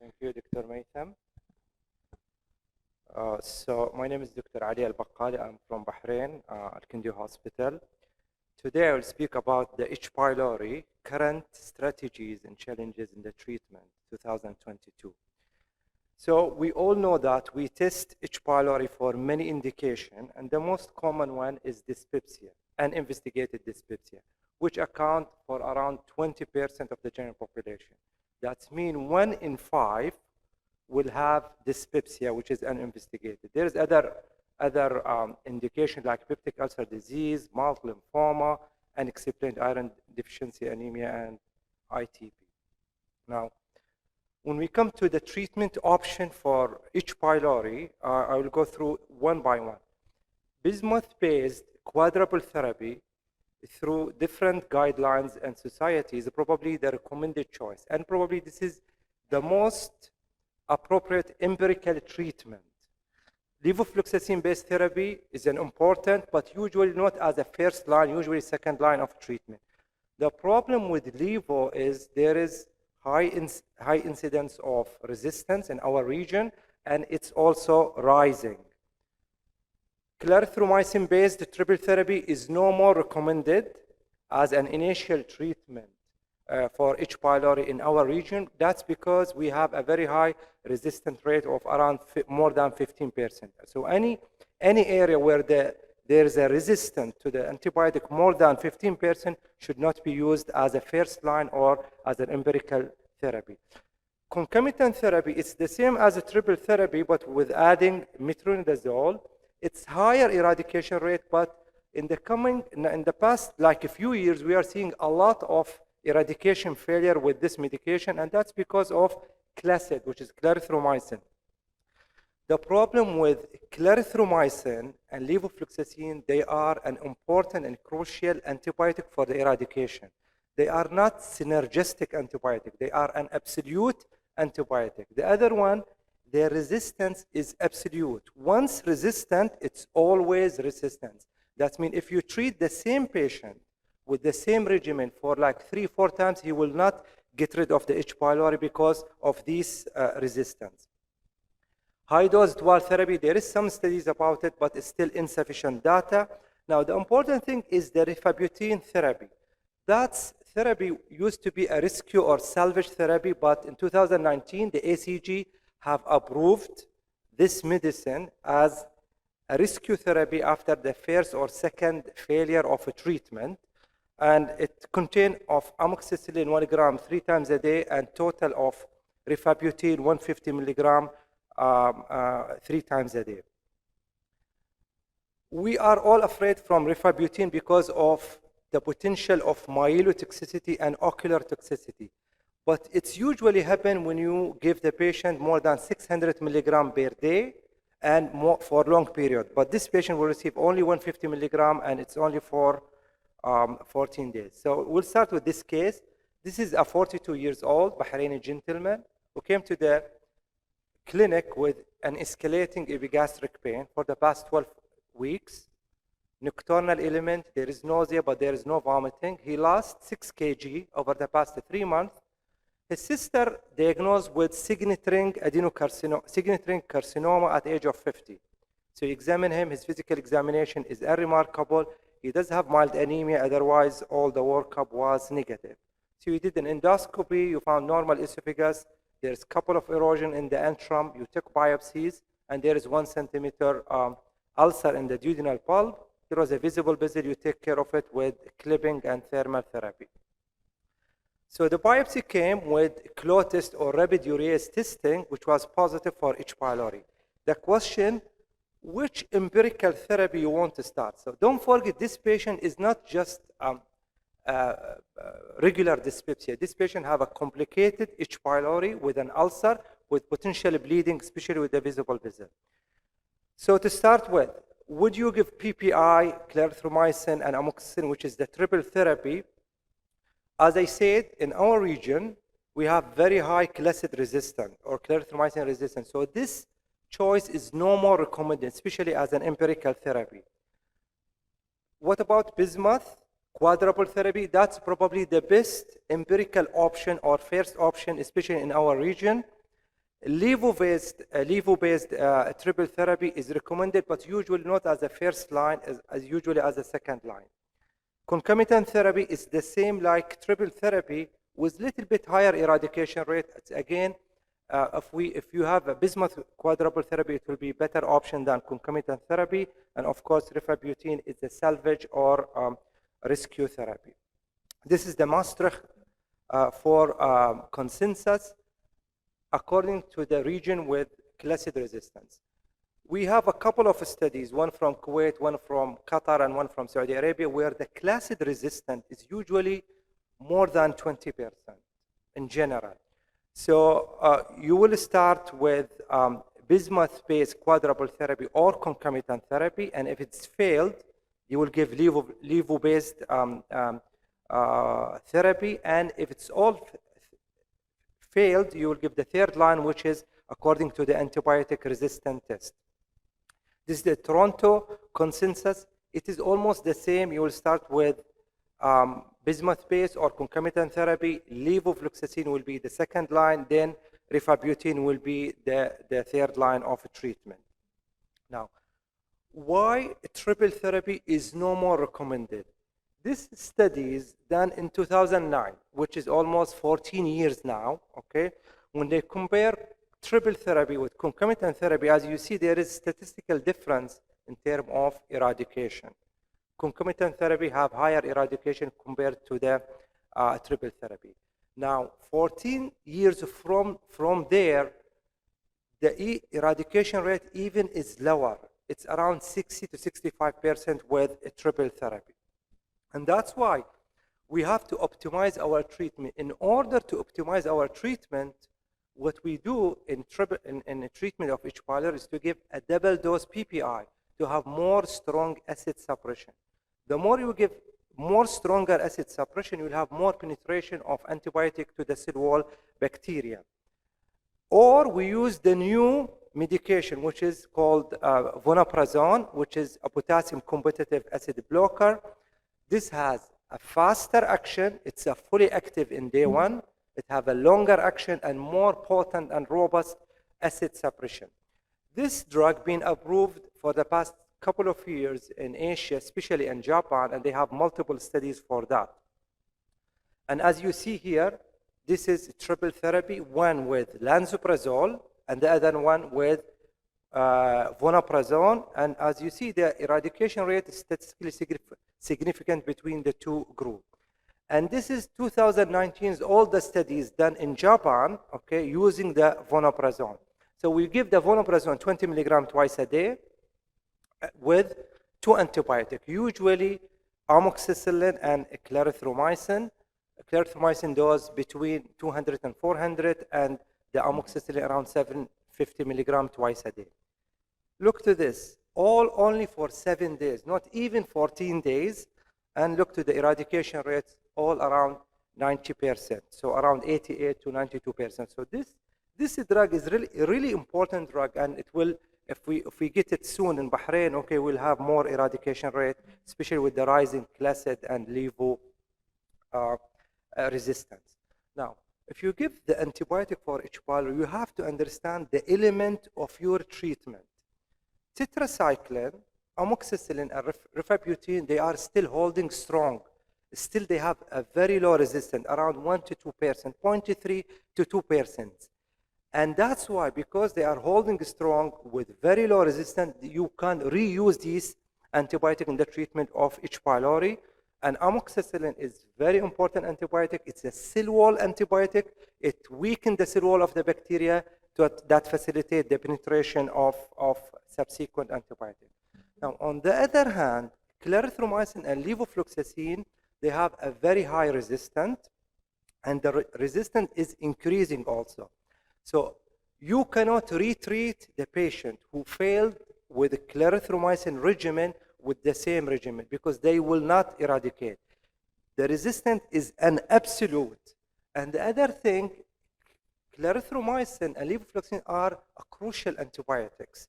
Thank you, Dr. Maytham. So my name is Dr. Ali Al-Baqali. I'm from Bahrain, Al-Kindi Hospital. Today I will speak about the H. pylori, current strategies and challenges in the treatment, 2022. So we all know that we test H. pylori for many indications, and the most common one is dyspepsia, uninvestigated dyspepsia, which account for around 20% of the general population. That means 1 in 5 will have dyspepsia, which is uninvestigated. There's other indications like peptic ulcer disease, multiple lymphoma, unexplained iron deficiency anemia, and ITP. Now, when we come to the treatment option for H. pylori, I will go through one by one. Bismuth-based quadruple therapy through different guidelines and societies is probably the recommended choice. And probably this is the most appropriate empirical treatment. Levofloxacin-based therapy is an important, but usually not as a first line, usually second line of treatment. The problem with levo is there is high incidence of resistance in our region, and it's also rising. Clarithromycin-based triple therapy is no more recommended as an initial treatment for H. pylori in our region. That's because we have a very high resistance rate of around more than 15%. So any area where there is a resistance to the antibiotic more than 15% should not be used as a first line or as an empirical therapy. Concomitant therapy, it's the same as a triple therapy, but with adding metronidazole. It's higher eradication rate, but in the past, like a few years, we are seeing a lot of eradication failure with this medication, and that's because of clasid, which is clarithromycin. The problem with clarithromycin and levofloxacin, they are an important and crucial antibiotic for the eradication. They are not synergistic antibiotic. They are an absolute antibiotic. The other one, their resistance is absolute. Once resistant, it's always resistant. That means if you treat the same patient with the same regimen for like 3-4 times, he will not get rid of the H. pylori because of this resistance. High-dose dual therapy, there is some studies about it, but it's still insufficient data. Now, the important thing is the rifabutin therapy. That therapy used to be a rescue or salvage therapy, but in 2019, the ACG have approved this medicine as a rescue therapy after the first or second failure of a treatment. And it contains of amoxicillin 1 gram 3 times a day and total of rifabutin 150 milligram 3 times a day. We are all afraid from rifabutin because of the potential of myelotoxicity and ocular toxicity. But it's usually happen when you give the patient more than 600 milligram per day and more for a long period. But this patient will receive only 150 milligram, and it's only for 14 days. So we'll start with this case. This is a 42 years old Bahraini gentleman who came to the clinic with an escalating epigastric pain for the past 12 weeks. Nocturnal element, there is nausea, but there is no vomiting. He lost 6 kg over the past 3 months. His sister diagnosed with signet ring carcinoma at the age of 50. So you examine him, his physical examination is unremarkable. He does have mild anemia, otherwise all the workup was negative. So you did an endoscopy, you found normal esophagus, there's a couple of erosion in the antrum, you took biopsies, and there is 1 centimeter ulcer in the duodenal pulp. There was a visible vessel, you take care of it with clipping and thermal therapy. So the biopsy came with CLO test or rapid urease testing, which was positive for H. pylori. The question, which empirical therapy you want to start? So don't forget, this patient is not just regular dyspepsia. This patient have a complicated H. pylori with an ulcer with potential bleeding, especially with the visible vessel. So to start with, would you give PPI, clarithromycin, and amoxicillin, which is the triple therapy? As I said, in our region, we have very high clasid resistance or clarithromycin resistance. So this choice is no more recommended, especially as an empirical therapy. What about bismuth? Quadruple therapy, that's probably the best empirical option or first option, especially in our region. Levo-based triple therapy is recommended, but usually not as a first line, as usually as a second line. Concomitant therapy is the same like triple therapy with little bit higher eradication rate. It's again, if you have a bismuth quadruple therapy, it will be better option than concomitant therapy. And of course, rifabutin is a salvage or rescue therapy. This is the Maastricht for consensus according to the region with clasid resistance. We have a couple of studies, one from Kuwait, one from Qatar, and one from Saudi Arabia, where the clasid resistant is usually more than 20% in general. So you will start with bismuth-based quadruple therapy or concomitant therapy, and if it's failed, you will give levo-based therapy, and if it's all failed, you will give the third line, which is according to the antibiotic resistant test. This is the Toronto consensus. It is almost the same. You will start with bismuth-based or concomitant therapy. Levofloxacin will be the second line. Then rifabutin will be the third line of treatment. Now, why triple therapy is no more recommended? This study is done in 2009, which is almost 14 years now. Okay, when they compare triple therapy with concomitant therapy, as you see, there is statistical difference in terms of eradication. Concomitant therapy have higher eradication compared to the triple therapy. Now, 14 years from there, the eradication rate even is lower. It's around 60 to 65% with a triple therapy. And that's why we have to optimize our treatment. In order to optimize our treatment, what we do in the treatment of H. pylori is to give a double dose PPI to have more strong acid suppression. The more you give more stronger acid suppression, you will have more penetration of antibiotic to the cell wall bacteria. Or we use the new medication, which is called vonoprazan, which is a potassium competitive acid blocker. This has a faster action. It's a fully active in day one. It has a longer action and more potent and robust acid suppression. This drug been approved for the past couple of years in Asia, especially in Japan, and they have multiple studies for that. And as you see here, this is triple therapy, one with lansoprazole and the other one with vonoprazan. And as you see, the eradication rate is statistically significant between the two groups. And this is 2019's all the studies done in Japan, okay, using the vonoprazan. So we give the vonoprazan 20 milligrams twice a day with two antibiotics, usually amoxicillin and clarithromycin. Clarithromycin dose between 200 and 400, and the amoxicillin around 750 milligrams twice a day. Look to this, all only for 7 days, not even 14 days, and look to the eradication rates, all around 90%, so around 88 to 92%. So this drug is really important drug, and it will, if we get it soon in Bahrain, okay, we'll have more eradication rate, especially with the rising clasid and levo resistance. Now, if you give the antibiotic for H. pylori, you have to understand the element of your treatment. Tetracycline, amoxicillin, and rifabutin, they are still holding strong. Still, they have a very low resistance, around 1 to 2%, 0.3 to 2%. And that's why, because they are holding strong with very low resistance, you can reuse these antibiotics in the treatment of H. pylori. And amoxicillin is very important antibiotic. It's a cell wall antibiotic. It weakens the cell wall of the bacteria that facilitate the penetration of subsequent antibiotics. Now, on the other hand, clarithromycin and levofloxacin, they have a very high resistance, and the resistance is increasing also. So you cannot retreat the patient who failed with a clarithromycin regimen with the same regimen, because they will not eradicate. The resistance is an absolute. And the other thing, clarithromycin and levofloxacin are crucial antibiotics.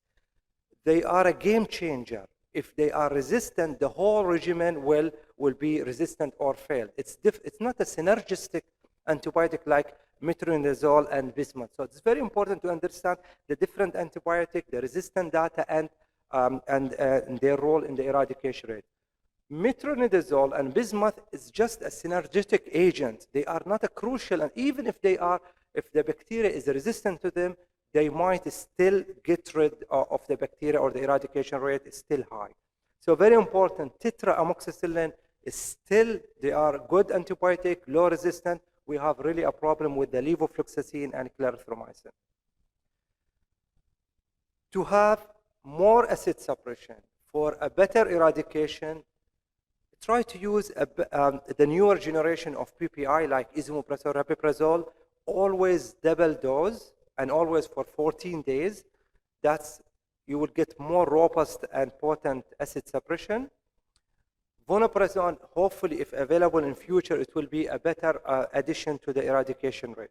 They are a game changer. If they are resistant, the whole regimen will be resistant or fail. It's not a synergistic antibiotic like metronidazole and bismuth. So it's very important to understand the different antibiotic, the resistant data, and their role in the eradication rate. Metronidazole and bismuth is just a synergistic agent. They are not a crucial, and even if they are, if the bacteria is resistant to them, they might still get rid of the bacteria, or the eradication rate is still high. So very important, tetraamoxicillin is still, they are good antibiotic, low resistant. We have really a problem with the levofloxacin and clarithromycin. To have more acid suppression for a better eradication, try to use the newer generation of PPI like esomeprazole, rabeprazole, always double dose and always for 14 days. That's, you will get more robust and potent acid suppression. Vonoprazan, hopefully if available in future, it will be a better addition to the eradication rate.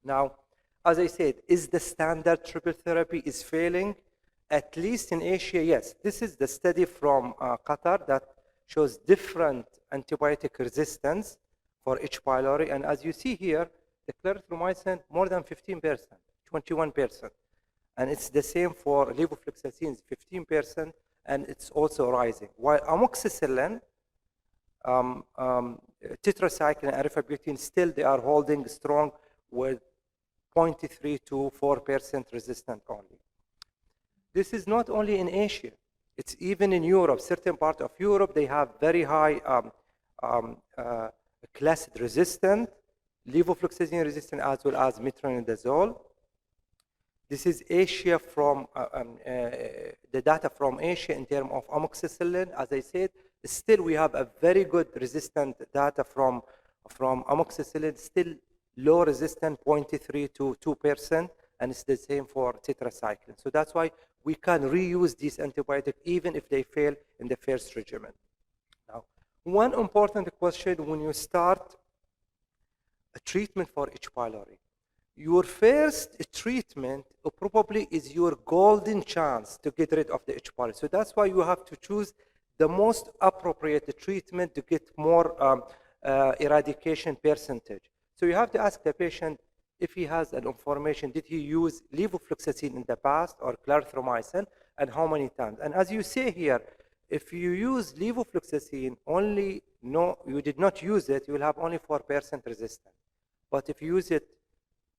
Now, as I said, is the standard triple therapy is failing? At least in Asia, yes. This is the study from Qatar that shows different antibiotic resistance for H. pylori. And as you see here, the clarithromycin more than 15%, 21%. And it's the same for levofloxacin, 15%, and it's also rising. While amoxicillin, tetracycline, and rifabutin, still they are holding strong with 0.3 to 4% resistant only. This is not only in Asia. It's even in Europe. Certain parts of Europe, they have very high classed resistant, levofloxacin resistant, as well as metronidazole. This is Asia from the data from Asia in terms of amoxicillin. As I said, still we have a very good resistant data from amoxicillin, still low resistant, 0.3 to 2%, and it's the same for tetracycline. So that's why we can reuse these antibiotics even if they fail in the first regimen. Now, one important question when you start a treatment for H. pylori, your first treatment probably is your golden chance to get rid of the H. pylori. So that's why you have to choose the most appropriate treatment to get more eradication percentage. So you have to ask the patient if he has an information, did he use levofloxacin in the past or clarithromycin, and how many times? And as you say here, if you use levofloxacin only, no, you did not use it, you will have only 4% resistance. But if you use it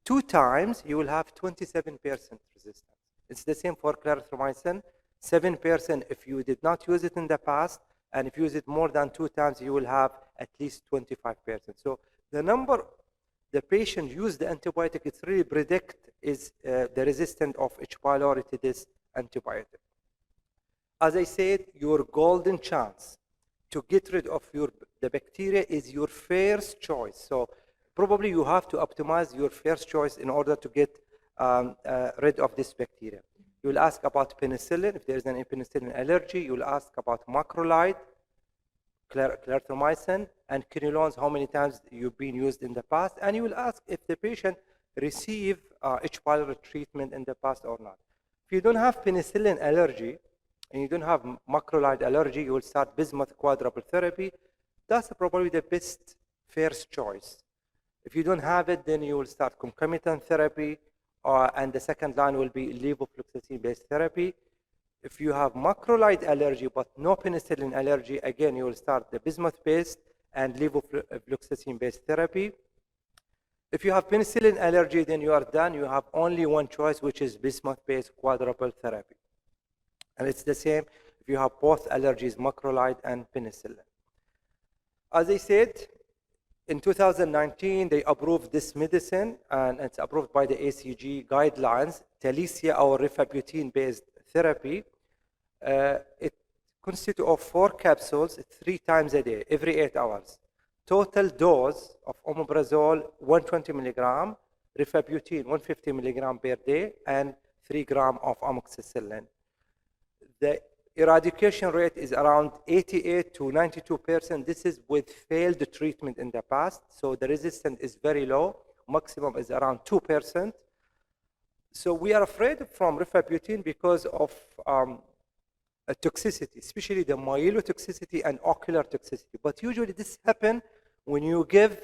2 times, you will have 27% resistance. It's the same for clarithromycin, 7% if you did not use it in the past, and if you use it more than 2 times, you will have at least 25%. So the number the patient use the antibiotic, it's really predict is the resistance of H. pylori to this antibiotic. As I said, your golden chance to get rid of the bacteria is your first choice. So probably you have to optimize your first choice in order to get rid of this bacteria. You will ask about penicillin, if there is an penicillin allergy. You will ask about macrolide, clarithromycin, and quinolones, how many times you've been used in the past. And you will ask if the patient received H. pylori treatment in the past or not. If you don't have penicillin allergy, and you don't have macrolide allergy, you will start bismuth quadruple therapy. That's probably the best first choice. If you don't have it, then you will start concomitant therapy, and the second line will be levofloxacin-based therapy. If you have macrolide allergy but no penicillin allergy, again, you will start the bismuth-based and levofloxacin-based therapy. If you have penicillin allergy, then you are done. You have only one choice, which is bismuth-based quadruple therapy. And it's the same if you have both allergies, macrolide and penicillin. As I said, in 2019, they approved this medicine, and it's approved by the ACG guidelines, Talicia or rifabutin-based therapy. It consists of 4 capsules 3 times a day, every 8 hours. Total dose of omeprazole, 120 milligram, rifabutin, 150 milligram per day, and 3 grams of amoxicillin. The eradication rate is around 88 to 92%. This is with failed treatment in the past, so the resistance is very low. Maximum is around 2%. So we are afraid from rifabutin because of toxicity, especially the myelotoxicity and ocular toxicity. But usually this happens when you give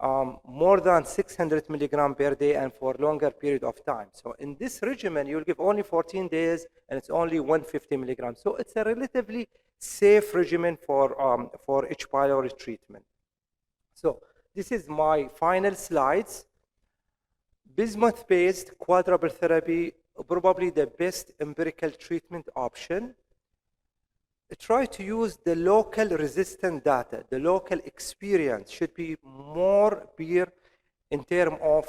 more than 600 milligram per day and for longer period of time. So in this regimen, you'll give only 14 days and it's only 150 milligrams. So it's a relatively safe regimen for H. pylori treatment. So this is my final slides. Bismuth-based quadruple therapy, probably the best empirical treatment option. Try to use the local resistant data. The local experience should be more beer in terms of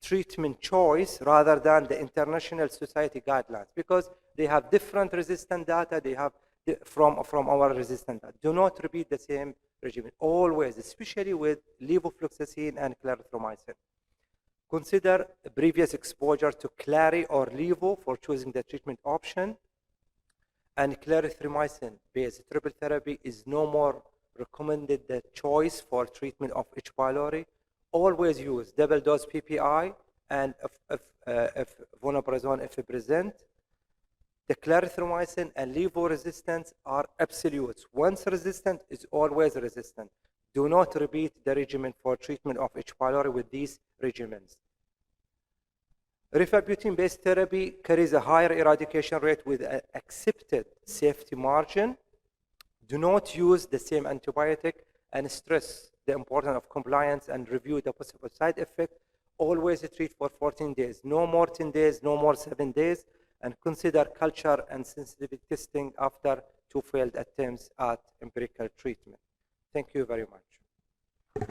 treatment choice rather than the international society guidelines, because they have different resistant data they have from our resistant data. Do not repeat the same regimen always, especially with levofloxacin and clarithromycin. Consider previous exposure to clari or levo for choosing the treatment option. And clarithromycin-based triple therapy is no more recommended the choice for treatment of H. pylori. Always use double dose PPI and if vonoprazan if present. The clarithromycin and levo resistance are absolutes. Once resistant is always resistant. Do not repeat the regimen for treatment of H. pylori with these regimens. Rifabutin-based therapy carries a higher eradication rate with an accepted safety margin. Do not use the same antibiotic and stress the importance of compliance and review the possible side effect. Always treat for 14 days, no more 10 days, no more 7 days, and consider culture and sensitivity testing after 2 failed attempts at empirical treatment. Thank you very much.